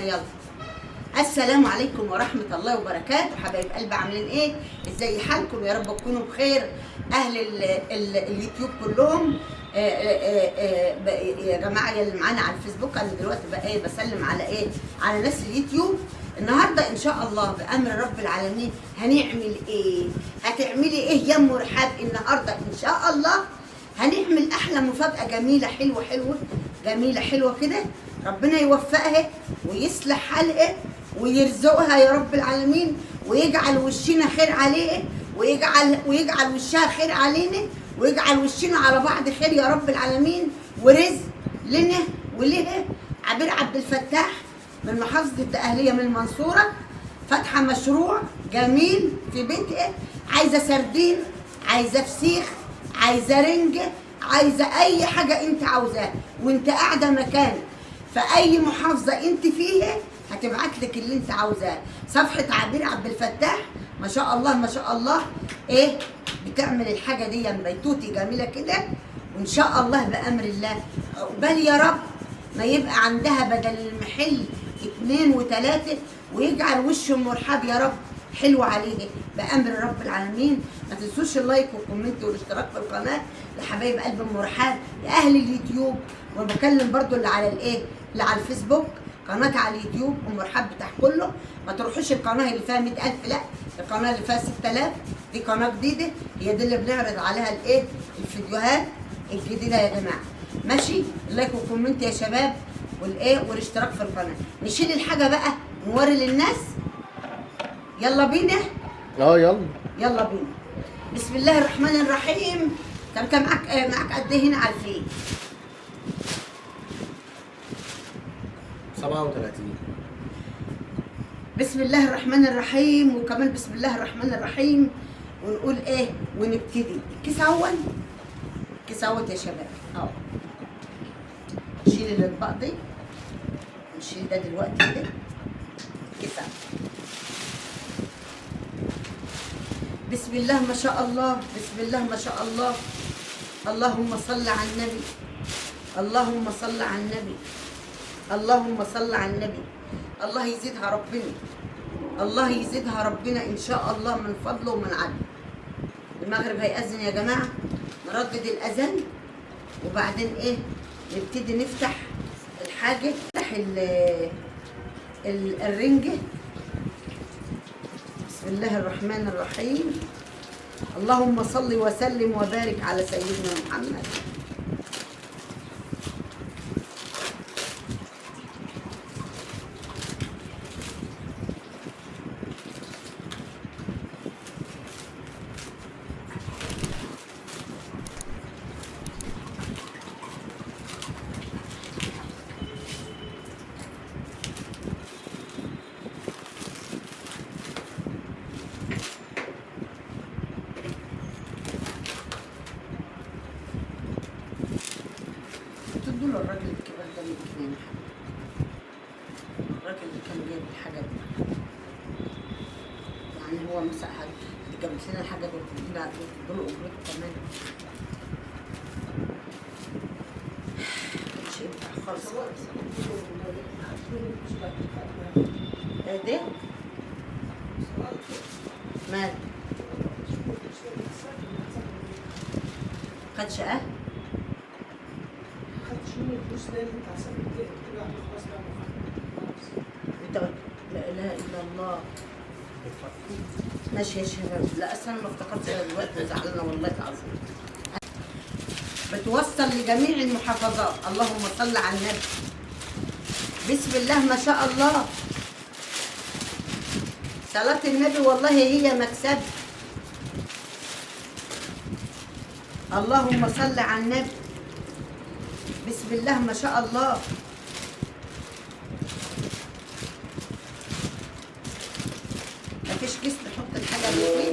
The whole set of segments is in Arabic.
يلا. السلام عليكم ورحمة الله وبركاته. حبايب قلبي عاملين ايه؟ ازاي حالكم؟ يا رب تكونوا بخير. اهل اليوتيوب كلهم يا جماعة اللي معانا على الفيسبوك. انا دلوقتي بقى ايه بسلم على ايه؟ على ناس اليوتيوب. النهارده ان شاء الله بامر رب العالمين هنعمل ايه؟ هتعملي ايه يا ام رحاب؟ النهارده ان شاء الله هنعمل احلى مفاجأة جميلة حلوة جميلة حلوة كده. ربنا يوفقها ويصلح حالها ويرزقها يا رب العالمين، ويجعل وشنا خير عليه، ويجعل وشها خير علينا، ويجعل وشنا على بعض خير يا رب العالمين، ورزق لنا ولها. عبير عبد الفتاح من محافظة الدقهلية من المنصورة فاتحة مشروع جميل في بيتها. عايزة سردين، عايزة فسيخ، عايزة رنجة، عايزة أي حاجة أنت عاوزاها وأنت قاعدة مكانك في أي محافظة أنت فيها هتبعت لك اللي أنت عاوزاه. صفحة عبير عبد الفتاح ما شاء الله ما شاء الله إيه بتعمل الحاجة دي بيتوتي جميلة كده، وإن شاء الله بأمر الله عقبال يا رب ما يبقى عندها بدل المحل 2 و3، ويجعل وش ام رحاب يا رب حلو عليه بامر رب العالمين. ما تنسوش اللايك والكومنت والاشتراك في القناه لحبايب قلب ام رحاب، لاهل اليوتيوب. وبكلم برضو اللي على الايه اللي على الفيسبوك، قناتي على اليوتيوب ام رحاب بتاع كله. ما تروحوش القناه اللي فيها 100,000، لا، القناه اللي فيها 6000 دي قناه جديده، هي دي اللي بنعرض عليها الايه الفيديوهات الجديده يا جماعه. ماشي؟ اللايك والكومنت يا شباب والايه والاشتراك في القناه. نشيل الحاجه بقى نوري للناس. يلا بينا. يلا بينا. بسم الله الرحمن الرحيم. كم معاك قد ايه هنا على الفيس؟ 37. بسم الله الرحمن الرحيم، وكمان بسم الله الرحمن الرحيم، ونقول ايه ونبتدي. الكيس اهون، الكيس اهوت يا شباب اهو. نشيل الاطباق دي، نشيل ده دلوقتي كده. الكيس اهو. بسم الله ما شاء الله، بسم الله ما شاء الله. اللهم صل على النبي، اللهم صل على النبي، اللهم صل على النبي. الله يزيدها ربنا، الله يزيدها ربنا ان شاء الله من فضله ومن عدله. المغرب هيأذن يا جماعه، نردد الاذان وبعدين ايه نبتدي نفتح الحاجه. نفتح الرنجه. بسم الله الرحمن الرحيم. اللهم صل وسلم وبارك على سيدنا محمد. تدوا له الراجل الكبير ده من جنين، الراجل اللي كان جايب الحاجه دي، يعني هو مسحها دي، جابت لنا الحاجه دي وتدينا له اجرته كمان. مش ينفع خالص. ايه ده؟ مال؟ خد شقه؟ انت لا اله الا الله. ماشي يا شباب. لا اصل انا ما افتكرتش دلوقتي، زعلانه والله العظيم. بتوصل لجميع المحافظات. اللهم صل على النبي. بسم الله ما شاء الله. صلاة النبي والله هي مكسب. اللهم صل على النبي. بسم الله ما شاء الله. مفيش كيس نحط الحاجة اللي فيه.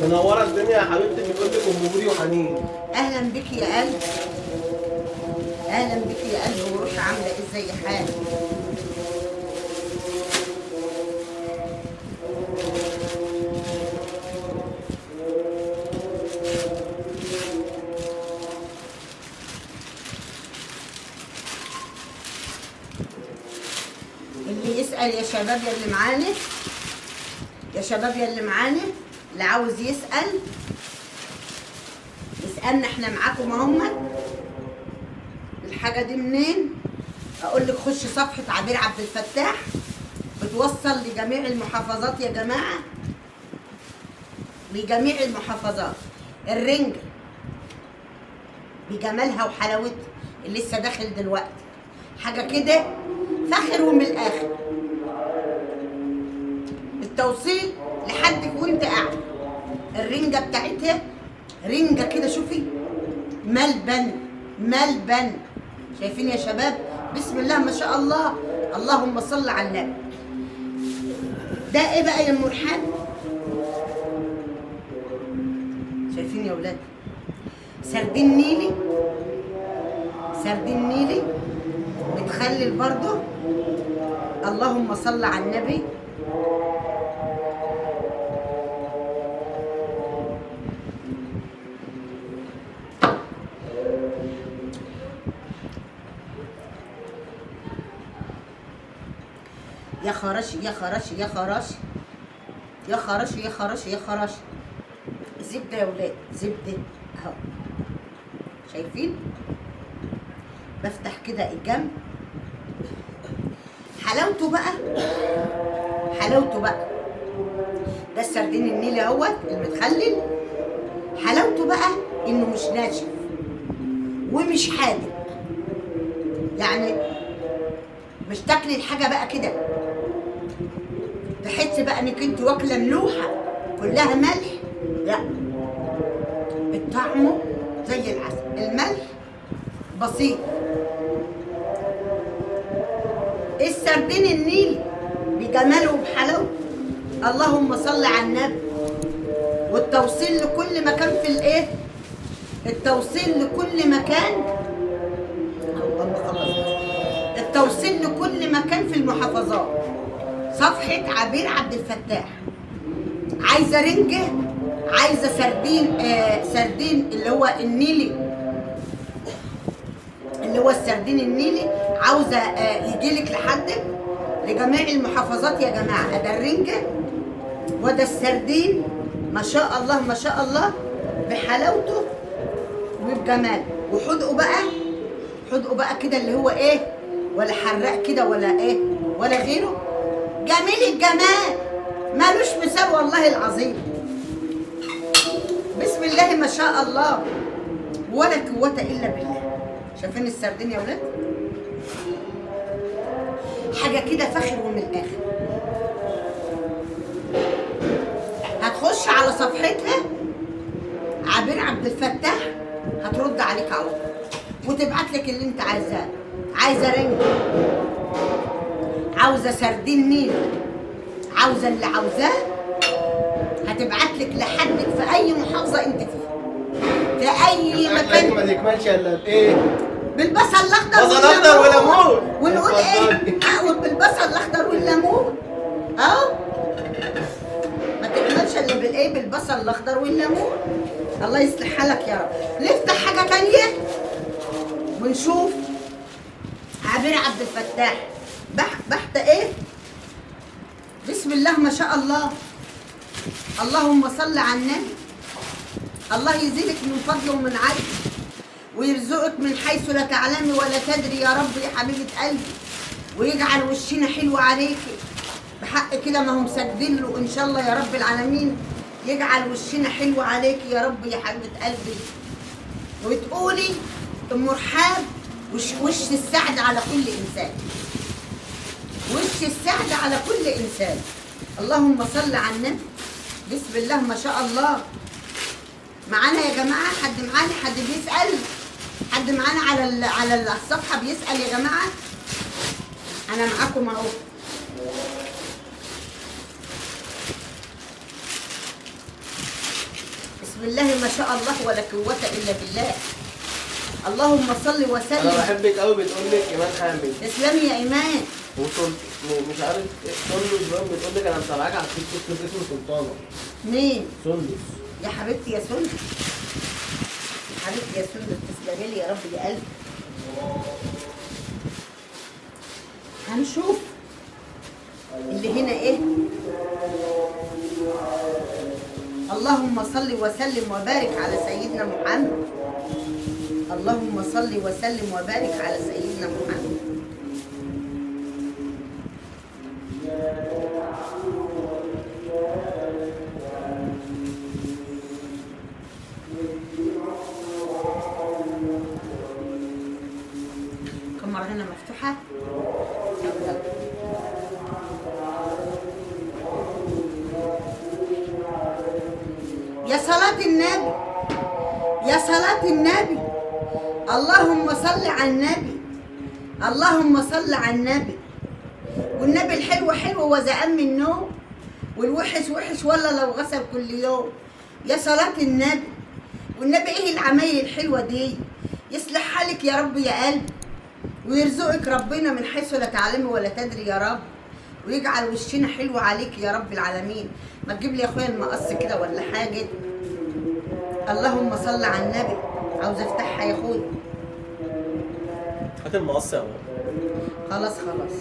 منوره الدنيا يا حبيبتي، بيقول لك ام بوري وحنين. اهلا بك يا قلب، اهلا بك يا قلب. وروحي عامله ايه؟ زي حالك. بيسأل يا شباب يا اللي معانا، يا شباب يا اللي معانا، اللي عاوز يسأل يسألنا، احنا معاكم اهم. الحاجة دي منين؟ اقول لك خش صفحة عبير عبد الفتاح، بتوصل لجميع المحافظات يا جماعة، لجميع المحافظات. الرنجة بجمالها وحلاوتها اللي لسه داخل دلوقتي، حاجة كده فاخر ومن الآخر. التوصيل لحدك وانت قاعد. الرنجة بتاعتها رنجة كده، شوفي ملبن ملبن، شايفين يا شباب؟ بسم الله ما شاء الله، اللهم صل على النبي. ده ايه بقى يا ام ريحان؟ شايفين يا ولاد؟ سردين نيلي، سردين نيلي متخلل برضو، اللهم صل على النبي. يا خراشي يا خراشي يا خراشي يا خراشي يا خراشي يا خراشي. زبده يا ولاد، زبده اهو، شايفين؟ بفتح كده الجنب، حلاوته بقى، حلاوته بقى. ده السردين النيلي اهوت المتخلل، حلاوته بقى انه مش ناشف ومش حادق، يعني مش تاكلي الحاجه بقى كده تحس بقى انك انت واكله ملوحه كلها ملح، لا، الطعم زي العسل، الملح بسيط. السردين النيلي بجماله وبحلاوته، اللهم صل على النبي. والتوصيل لكل مكان في الايه؟ التوصيل لكل مكان، اللهم خلص، التوصيل لكل مكان في المحافظات. صفحة عبير عبد الفتاح. عايزة رنجة، عايزة سردين، سردين اللي هو النيلي، اللي هو السردين النيلي، عاوزة يجيلك لحدك لجميع المحافظات يا جماعة. ده الرنجة وده السردين، ما شاء الله ما شاء الله، بحلاوته وبجماله. وحدقه بقى، حدقه بقى كده اللي هو ايه، ولا حراق كده ولا ايه ولا غيره، جميل الجمال مالوش مثال والله العظيم. بسم الله ما شاء الله ولا قوة الا بالله. شايفين السردين يا ولاد؟ حاجة كده فخر ومن الآخر. هتخش على صفحتها عبير عبد الفتاح، هترد عليك على طول وتبعت لك اللي انت عايزاه. عايزة رنج، عاوزة سردين نيل، عاوزة اللي عاوزاه، هتبعت لك لحدك في أي محافظة انت فيها، في أي مكان. ما تكملش الا بايه؟ بالبصل الاخضر بصل اخضر وليمون. ونقول ايه؟ بالبصل الاخضر والليمون اهو، ما تكملش الا بالايه؟ بالبصل الاخضر والليمون. الله يصلح حالك يا رب. نفتح حاجه تانيه ونشوف عبير عبد الفتاح بحت ايه؟ بسم الله ما شاء الله، اللهم صل على النبي. الله يزيدك من فضله ومن عدله ويرزقك من حيث لا تعلمي ولا تدري يا رب يا حبيبه قلبي، ويجعل وشنا حلو عليكي بحق كده، ما هم مسجدين له ان شاء الله يا رب العالمين. يجعل وشنا حلو عليكي يا رب يا حبيبه قلبي. وتقولي ام رحاب وش السعد على كل انسان، وش السعد على كل انسان. اللهم صل على النبي. بسم الله ما شاء الله. معانا يا جماعه؟ حد معانا؟ حد بيسال؟ حد معانا على الصفحه بيسال يا جماعه؟ انا معاكم اهو. بسم الله ما شاء الله ولا قوه الا بالله. اللهم صل وسلم. انا بحبك قوي، بتقول لك ايمان حامد. تسلمي يا ايمان. مش عارف سندس باين، بتقول لك انا متابعاك على التيك توك اسمه سلطانه. مين؟ سندس. يا حبيبتي يا سندس، حبيبتي يا سندس، تسلمي لي يا رب يا قلبي. هنشوف اللي هنا ايه؟ اللهم صل وسلم وبارك على سيدنا محمد. اللهم صل وسلم وبارك على سيدنا محمد. الكاميرا هنا مفتوحة. يا صلاة النبي، يا صلاة النبي، اللهم صل على النبي، اللهم صل على النبي. والنبي الحلو حلو وزقان من النوم، والوحش وحش ولا لو غسل كل يوم. يا صلاة النبي، والنبي ايه العمايل الحلوة دي؟ يصلح حالك يا رب يا قلبي، ويرزقك ربنا من حيث لا تعلمي ولا تدري يا رب، ويجعل وشنا حلو عليك يا رب العالمين. ما تجيب لي يا اخويا المقص كده ولا حاجه. اللهم صل على النبي. عاوز افتحها يا اخويا. هات المقص يا بابا. خلاص خلاص.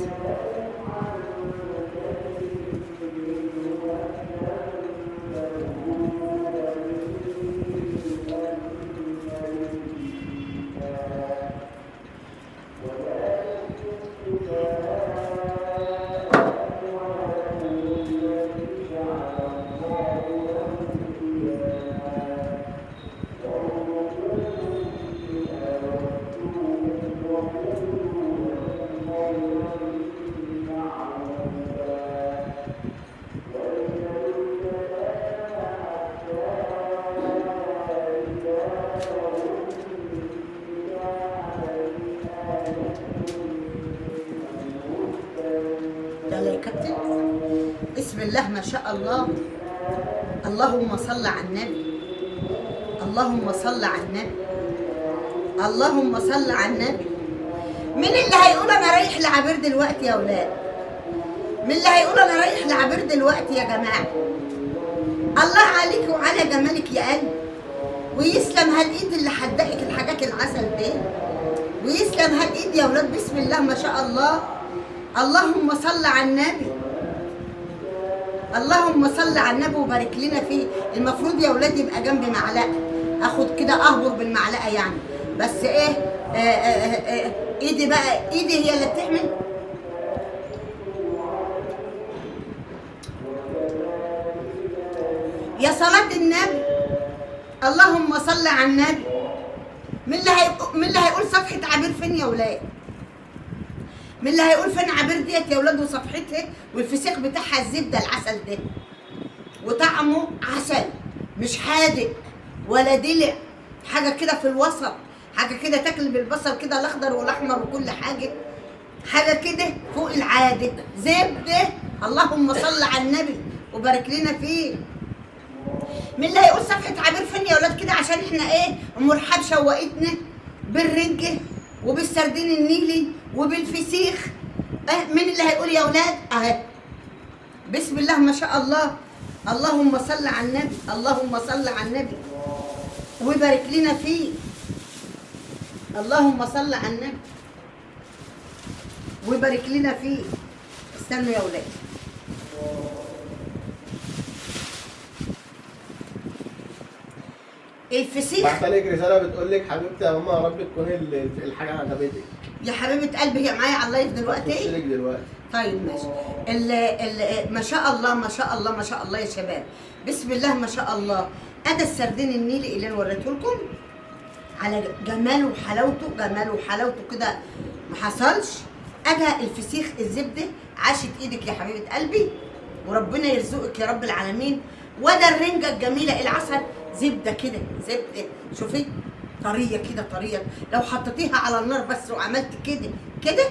يلا يا كابتن. بسم الله ما شاء الله. اللهم صل على النبي. اللهم صل على النبي. اللهم صل على النبي. مين اللي هيقول انا رايح لعبير دلوقتي يا اولاد؟ مين اللي هيقول انا رايح لعبير دلوقتي يا جماعه؟ الله عليك وعلى جمالك يا قلبي، ويسلم هالايد اللي حدقك الحاجات العسل دي، ويسلم هالايد يا اولاد. بسم الله ما شاء الله. اللهم صل على النبي. اللهم صل على النبي وبارك لنا فيه. المفروض يا اولاد يبقى جنبي معلقه، اخد كده اهبر بالمعلقه يعني، بس ايه ايدي بقى، ايدي هي اللي بتحمل. يا صلاة النبي. اللهم صل على النبي. مين اللي هيقول صفحة عبير فين يا ولاد؟ مين اللي هيقول فين عبير ديت يا ولاد وصفحتها والفسيخ بتاعها الزبدة العسل ده، وطعمه عسل مش حادق ولا دلع، حاجة كده في الوسط، حاجة كده تاكل بالبصل كده الأخضر والأحمر وكل حاجة، حاجة كده فوق العادة، زبدة. اللهم صل على النبي وبارك لنا فيه. مين اللي هيقول صفحة عبير فين يا ولاد كده؟ عشان احنا ايه، ام رحاب شوقتنا بالرنجة وبالسردين النيلي وبالفسيخ. مين اللي هيقول يا ولاد؟ اهي. بسم الله ما شاء الله. اللهم صل على النبي. اللهم صل على النبي وبارك لنا فيه. اللهم صل على النبي وبارك لنا فيه. استنوا يا ولاد. الفسيخ بعت لك رساله بتقول لك حبيبتي يا ماما يا رب تكون الحاجه عجبتك. يا حبيبه قلبي، هي معايا على اللايف دلوقتي. هخش لك دلوقتي. طيب ماشي. ما شاء الله ما شاء الله ما شاء الله يا شباب. بسم الله ما شاء الله. ادي السردين النيلي اللي انا وريته لكم على جماله وحلاوته، جماله وحلاوته كده ما حصلش. ادي الفسيخ الزبده، عاشت ايدك يا حبيبه قلبي وربنا يرزقك يا رب العالمين. وده الرنجه الجميله العسل، زبده كده زبده، شوفي طريه كده طريه، لو حطيتيها على النار بس وعملت كده كده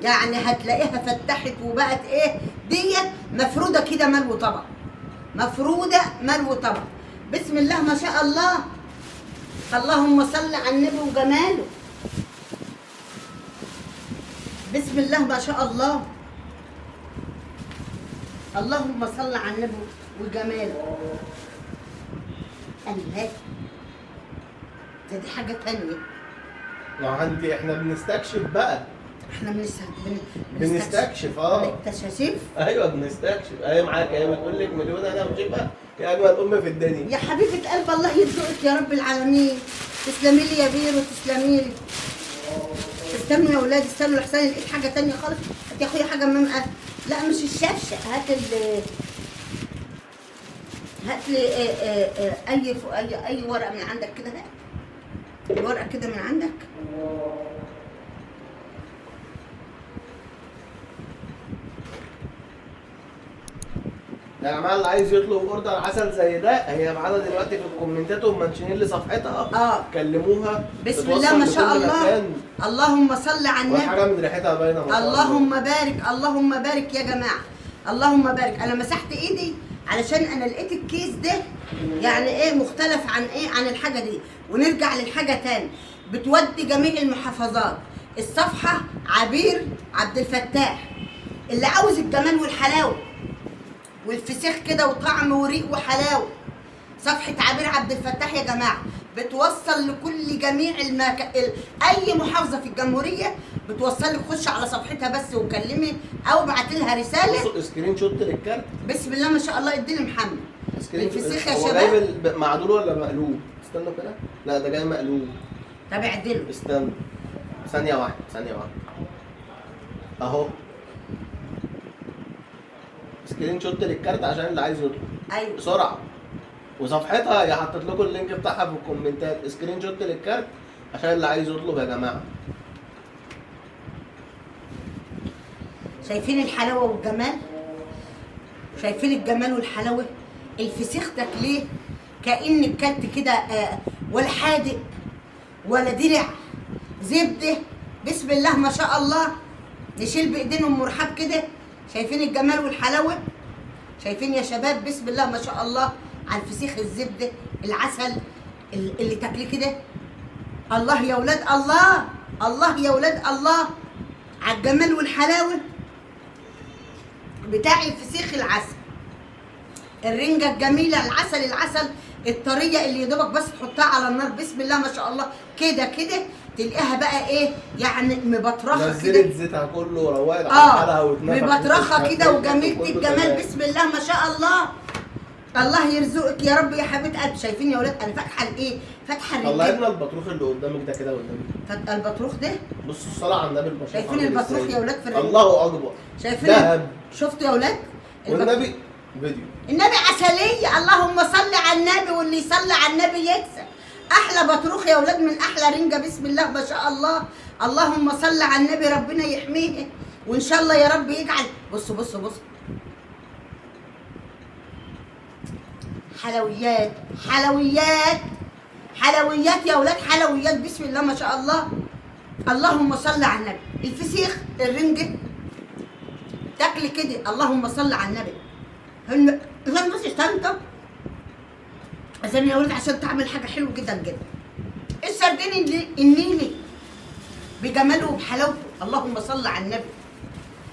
يعني هتلاقيها فتحت وبقت ايه ديت مفروده كده ملو طبق، مفروده ملو طبق. بسم الله ما شاء الله. اللهم صل على النبي وجماله. بسم الله ما شاء الله. اللهم صل على النبي وجماله. الله، دي حاجة تانية. لو عندي احنا بنستكشف بقى. احنا بنستكشف بنكتشف. ايوه بنستكشف. اهي معاك، هي بتقول لك مليون انا وجيبها يا اجمل ام في الدنيا. يا حبيبه قلب الله يرزقك يا رب العالمين. تسلمي لي يا بيرو، تسلمي لي. استنوا يا اولاد استنوا لحسن لقيت حاجه تانية خالص. هات يا اخويا حاجه ممقى. لا مش الشفشه، هات هات لي اي ورقه من عندك كده. هات ورقه كده من عندك. يا جماعه اللي عايز يطلب اوردر عسل زي ده، هي معانا دلوقتي في الكومنتات ومنشنين لي صفحتها. كلموها. بسم الله ما شاء الله. اللهم صل على النبي. وحاجه من ريحتها باينه ما شاء الله. اللهم بارك، اللهم بارك يا جماعه. اللهم بارك. انا مسحت ايدي علشان انا لقيت الكيس ده يعني ايه مختلف عن عن الحاجه دي. ونرجع للحاجه تاني. بتودي جميع المحافظات. الصفحه عبير عبد الفتاح. اللي عاوز الجمال والحلاوه والفسيخ كده وطعم وريق وحلاوه، صفحه عبير عبد الفتاح يا جماعه بتوصل لكل جميع اي محافظه في الجمهوريه بتوصل لك. خش على صفحتها بس وكلمي او ابعت لها رساله. سكرين شوت للكارت. بسم الله ما شاء الله. اديني محمد الفسيخ يا شباب. هو جاي معدول ولا مقلوب؟ استنوا كده. لا ده جاي مقلوب. طب اعدله. استنى ثانيه واحده اهو. سكرين شوت للكارت عشان اللي عايز يطلب. ايوه بسرعه. وصفحتها هي حطت لكم اللينك بتاعها في الكومنتات. سكرين شوت للكارت عشان اللي عايز يطلب يا جماعه. شايفين الحلاوه والجمال؟ شايفين الجمال والحلاوه؟ الفسيخ تاكليه كأن الكلت كده ولا حادق ولا درع زبده. بسم الله ما شاء الله. نشيل بايدينا ام رحاب كده. شايفين الجمال والحلاوه؟ شايفين يا شباب؟ بسم الله ما شاء الله على الفسيخ الزبده العسل اللي تاكليه كده. الله يا ولاد الله، الله يا ولاد الله على الجمال والحلاوه بتاع الفسيخ العسل. الرنجه الجميله العسل الطريه اللي يدوبك بس تحطها على النار. بسم الله ما شاء الله كده تلاقيها بقى ايه يعني مبطرخه كده. نزلت زيتها كله وروقت على حالها واتنفخت. مبطرخه كده وجميله الجمال. بسم الله ما شاء الله. الله يرزقك يا رب يا حبيبه قلبي. شايفين يا ولاد انا فاتحه الايه؟ فاتحه الرنجه. طلعي لنا البطروخ اللي قدامك ده كده قدامك. البطروخ ده بصوا الصلاه على النبي البشر. شايفين البطروخ يا ولاد في الرنجه؟ الله اكبر. شايفين دهب. شفتوا يا ولاد؟ والنبي فيديو. النبي عسليه. اللهم صل على النبي واللي يصلي على النبي يكسب. احلى بطروخ يا ولاد من احلى رنجه. بسم الله ما شاء الله. اللهم صل على النبي ربنا يحميه وان شاء الله يا رب يجعل. بصوا بصوا بصوا حلويات حلويات حلويات يا ولاد حلويات. بسم الله ما شاء الله. اللهم صل على النبي. الفسيخ الرنجه تاكلي كده. اللهم صل على النبي. بس استنطب عشان يا ولد عشان تعمل حاجه حلوه جدا جدا. السردين النيلي بجماله وبحلاوته. اللهم صل على النبي.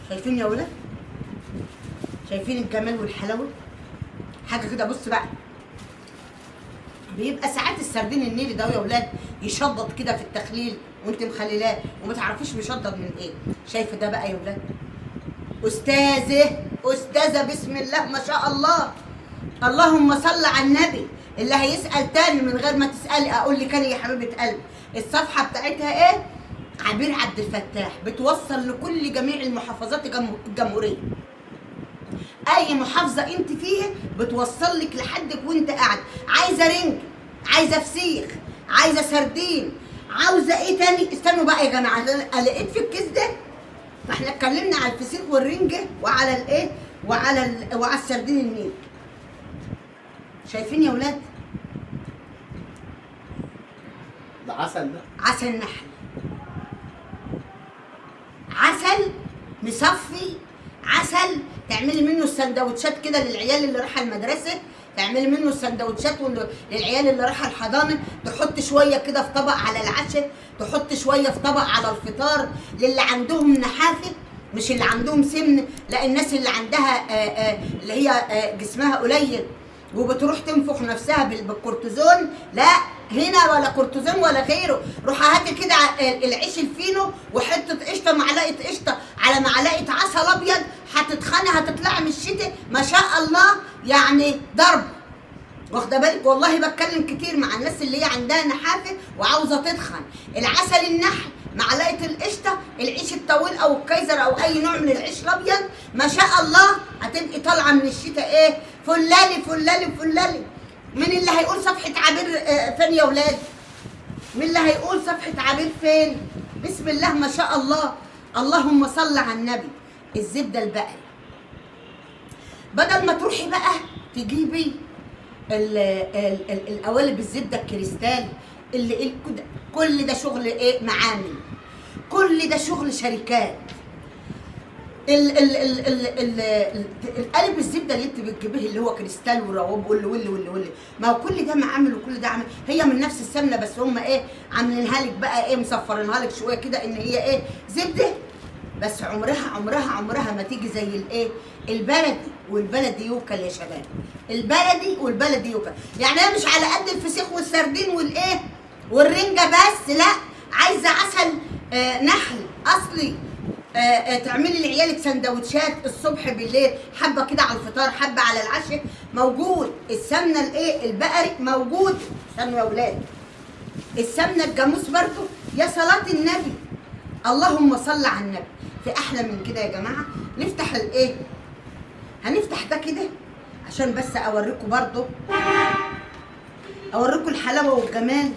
شايفين يا ولد؟ شايفين الجمال والحلاوه؟ حاجه كده. بص بقى بيبقى ساعات السردين النيلي ده يا ولاد يشضط كده في التخليل وانت مخللاه وما تعرفيش بيشضط من ايه. شايفه ده بقى يا ولاد؟ استاذه بسم الله ما شاء الله. اللهم صل على النبي. اللي هيسال تاني من غير ما تسالي اقول لك انا يا حبيبه قلبي الصفحه بتاعتها ايه؟ عبير عبد الفتاح. بتوصل لكل جميع المحافظات الجمهوريه. اي محافظه انت فيها بتوصل لك لحدك وانت قاعد. عايزه رنج، عايزه فسيخ، عايزه سردين، عاوزه ايه تاني؟ استنوا بقى يا جماعه. انا لقيت في الكيس ده فاحنا اتكلمنا على الفسيخ والرنجه وعلى الايه وعلى السردين النيل. شايفين يا ولاد؟ ده عسل. ده عسل نحل. عسل مصفي. عسل تعملي منه السندوتشات كده للعيال اللي رايحه المدرسه. تعملي منه السندوتشات للعيال اللي رايحه الحضانه. تحط شويه كده في طبق على العشاء، تحط شويه في طبق على الفطار. للي عندهم نحافه مش اللي عندهم سمن، لا الناس اللي عندها اللي هي جسمها قليل وبتروح تنفخ نفسها بالكورتيزون. لا هنا ولا كورتيزون ولا غيره. روح هاتي كده العيش الفينو وحته قشطه، معلقه قشطه على معلقه عسل ابيض، هتتخني هتطلعي من الشتاء ما شاء الله يعني ضرب. واخده بالك؟ والله بتكلم كتير مع الناس اللي هي عندها نحافه وعاوزه تتخن. العسل النحل، معلقه القشطه، العيش الطويل او الكايزر او اي نوع من العيش الابيض، ما شاء الله هتبقي طالعه من الشتاء ايه؟ فلالي فلالي فلالي. مين اللي هيقول صفحه عبير فين يا ولاد؟ مين اللي هيقول صفحه عبير فين؟ بسم الله ما شاء الله. اللهم صل على النبي. الزبده البقري، بدل ما تروحي بقى تجيبي القوالب الزبده الكريستال اللي كل ده شغل ايه؟ معامل، كل ده شغل شركات. القالب الزبده اللي انت بتجيبيه اللي هو كريستال ورواب واللي ما هو كل ده معامل وكل ده عامل. هي من نفس السمنه بس هم ايه؟ عاملينها لك بقى ايه؟ مصفرينها لك شويه كده ان هي ايه؟ زبده. بس عمرها ما تيجي زي الايه؟ البلدي. والبلدي يوكل يا شباب، البلدي والبلدي يوكل. يعني هي مش على قد الفسيخ والسردين والايه؟ والرنجه بس، لا، عايزه عسل نحل اصلي. تعملي لعيالك سندوتشات الصبح بالليل، حبه كده على الفطار، حبه على العشاء، موجود. السمنه الايه؟ البقري موجود. استنوا يا اولاد، السمنه الجاموس برضو يا صلاه النبي. اللهم صل على النبي. في احلى من كده يا جماعه؟ نفتح الايه؟ هنفتح ده كده عشان بس اوريكم برضو، اوريكم الحلاوه والجمال.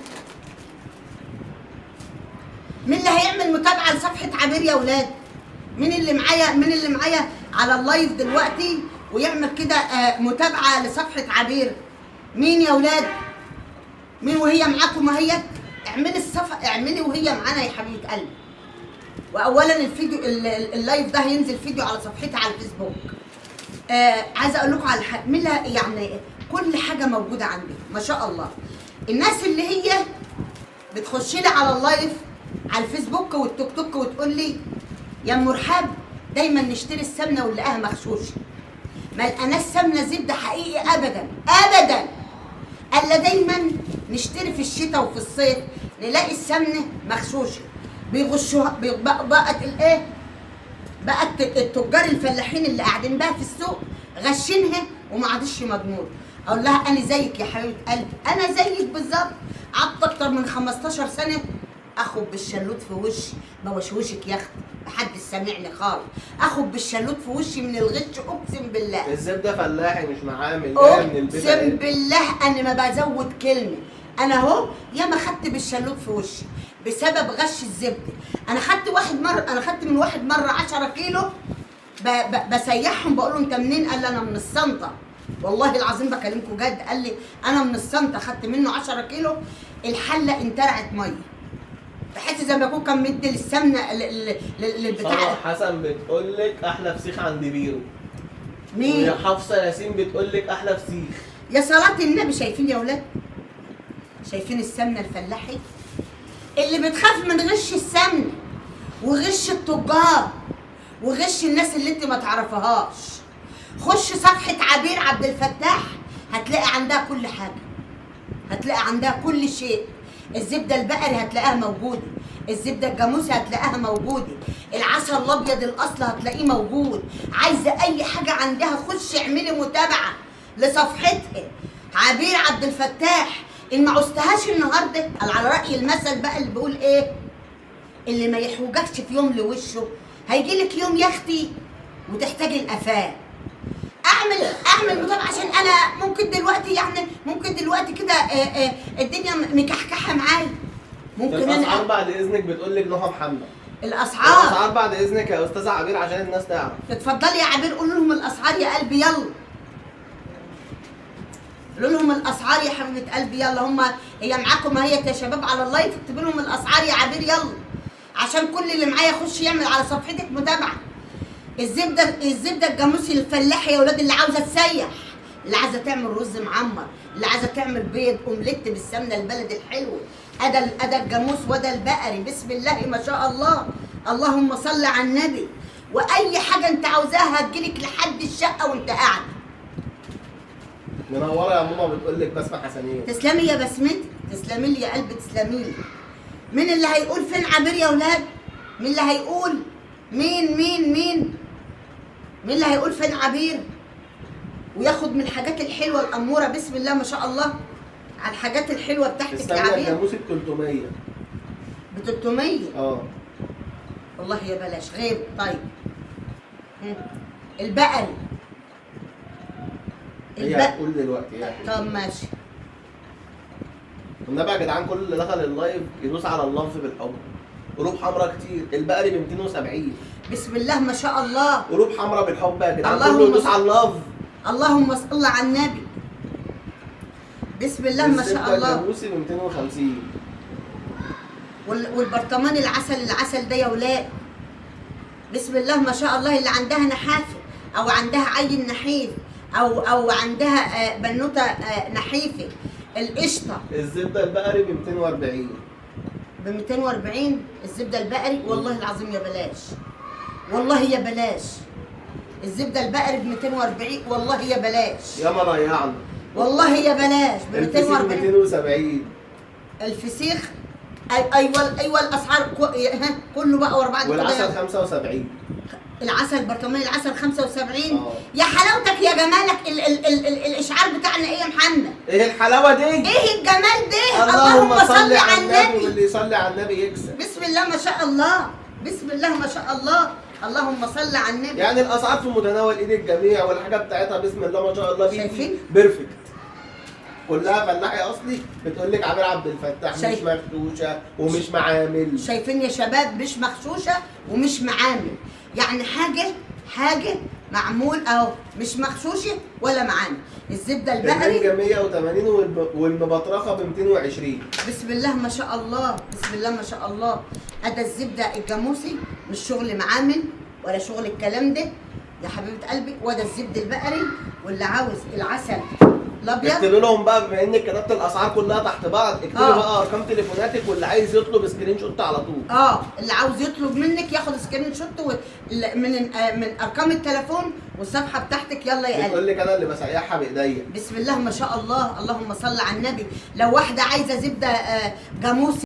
مين اللي هيعمل متابعه لصفحه عبير يا اولاد؟ مين اللي معايا على اللايف دلوقتي ويعمل كده متابعه لصفحه عبير؟ مين يا اولاد؟ مين وهي معاكم اهيت؟ اعملي الصفحه، اعملي وهي معانا يا حبيبه قلبي. واولا الفيديو اللايف ده هينزل فيديو على صفحتي على الفيسبوك. عايزه اقول لكم على حاجه، يعني كل حاجه موجوده عندي ما شاء الله. الناس اللي هي بتخش لي على اللايف على الفيسبوك والتيك توك وتقول لي يا ام رحاب دايما نشتري السمنه ونلاقيها مغشوشه، ما لقيناش سمنه زبده حقيقي ابدا ابدا، الا دايما نشتري في الشتاء وفي الصيف نلاقي السمنه مغشوشه. بيغشوها. بقت الايه؟ بقت التجار الفلاحين اللي قاعدين بقى في السوق غشينها وما عادش مضمون. اقول لها انا زيك يا حبيبه قلبي، انا زيك بالظبط. قعدت اكتر من 15 سنه اخد بالشلوت في وشي، بوشوشك يا اختي محدش سامعني خالص، اخد بالشلوت في وشي من الغش. اقسم بالله الزبده فلاحي مش معامل، جايه من البيت. اقسم بالله انا ما بزود كلمه. انا اهو ياما خدت بالشلوت في وشي بسبب غش الزبده. انا خدت من واحد مره 10 كيلو بسيحهم، بقول له انت منين؟ قال لي انا من السنطه. والله العظيم بكلمكم جد، قال لي انا من السنطه، خدت منه 10 كيلو. الحله انترعت ميه، بحيث زي ما يكون كان مدي للسمنه للبتاع. ساره حسن بتقول لك احلى فسيخ عند بيرو. مين؟ ويا حفصه ياسين بتقول لك احلى فسيخ. يا صلاه النبي. شايفين يا اولاد؟ شايفين السمنه الفلاحي اللي بتخاف من غش السمنه وغش التجار وغش الناس اللي انت ما تعرفهاش؟ خش صفحه عبير عبد الفتاح هتلاقي عندها كل حاجه، هتلاقي عندها كل شيء. الزبده البقري هتلاقيها موجوده، الزبده الجاموسي هتلاقيها موجوده، العسل الابيض الاصل هتلاقيه موجود. عايزه اي حاجه عندها خش اعملي متابعه لصفحتها عبير عبد الفتاح. ان ما عوزتهاش النهارده، على راي المثل بقى اللي بيقول ايه؟ اللي ما يحوجكش في يوم لوشه هيجي لك يوم يا اختي وتحتاجي القفاه. اعمل متابعه عشان انا ممكن دلوقتي كده الدنيا مكحكحه معايا. ممكن الاسعار بعد اذنك بتقول لك نهى محمد. الاسعار بعد اذنك يا استاذه عبير عشان الناس تعرف. اتفضلي يا عبير، قول لهم الاسعار يا قلبي يلا. قولوا لهم الاسعار يا حبيبه قلبي يلا. هي معاكم اهيت يا شباب على اللايف، اكتبوا لهم الاسعار يا عبير يلا، عشان كل اللي معايا يخش يعمل على صفحتك متابعه. الزبده الجاموسي الفلاحي يا ولاد، اللي عاوزه تسيح، اللي عايزه تعمل رز معمر، اللي عايزه تعمل بيض اومليت بالسمنه البلدي الحلوه. ادا الجاموس وده البقري. بسم الله ما شاء الله. اللهم صل على النبي. واي حاجه انت عاوزاها هتجيلك لحد الشقه وانت قاعد. منوره يا ماما بتقول لك بسمه حسنين. تسلمي يا بسمتي، تسلمي لي يا قلبي، تسلمي لي. مين اللي هيقول فين عبير يا ولاد؟ مين اللي هيقول؟ مين اللي هيقول فين عبير وياخد من الحاجات الحلوه الاموره؟ بسم الله ما شاء الله على الحاجات الحلوه بتاعتك يا عبير. الجاموسي ب 300. ب 300؟ والله يا بلاش غير. طيب البقري هي هتقول دلوقتي. طب ماشي. والنبي يا جدعان كل اللي دخل اللايف يدوس على اللف بالحب. قلوب حمراء كتير. البقري ب 270. بسم الله ما شاء الله. قلوب حمراء بالحب يا جدعان، كله يدوس على اللف. اللهم صل على النبي. بسم الله ما شاء الله. الجاموسي ب 250. والبرطمان العسل ده يا ولاد بسم الله ما شاء الله، اللي عندها نحافه او عندها عين نحيف او عندها بنوته نحيفه، القشطه. الزبده البقري ب 240. ب 240 الزبده البقري؟ والله العظيم يا بلاش، والله يا بلاش. الزبده البقري ب 240 والله يا بلاش. يا ما ضيعنا والله يا بلاش. ب 240. 270. الفسيخ ايوه الاسعار كله بقى ورا بعض. والعسل 75. العسل برطمان العسل 75. يا حلاوتك يا جمالك. الاشعار بتاعنا ايه يا محمد؟ ايه الحلاوه دي؟ ايه الجمال ده؟ اللهم صل على النبي. واللي يصلي على النبي يكسب. بسم الله ما شاء الله، بسم الله ما شاء الله، اللهم صل على النبي. يعني الاسعار في متناول ايد الجميع والحاجه بتاعتها بسم الله ما شاء الله. شايفين؟ بيرفكت. كلها فلاحي اصلي بتقول لك عبير عبد الفتاح مش مغشوشه ومش معامل. شايفين يا شباب؟ مش مغشوشه ومش معامل، يعني حاجه معمول اهو، مش مغشوشه ولا معامل. الزبده البقري ب 180 والمبطرخه ب 220. بسم الله ما شاء الله، بسم الله ما شاء الله. ادي الزبده الجاموسي، مش شغل معامل ولا شغل الكلام ده يا حبيبه قلبي. وده الزبده البقري. واللي عاوز العسل الابيض اكتبي لهم بقى، بما انك كتبت الاسعار كلها تحت بعض، اكتبي بقى ارقام تليفوناتك، واللي عايز يطلب سكرين شوت على طول. اللي عاوز يطلب منك ياخد سكرين شوت من ارقام التليفون والصفحه بتاعتك. يلا يا قلبي. بتقول لك انا اللي بسيحها بايديا. بسم الله ما شاء الله، اللهم صل على النبي. لو واحده عايزه زبده جاموسي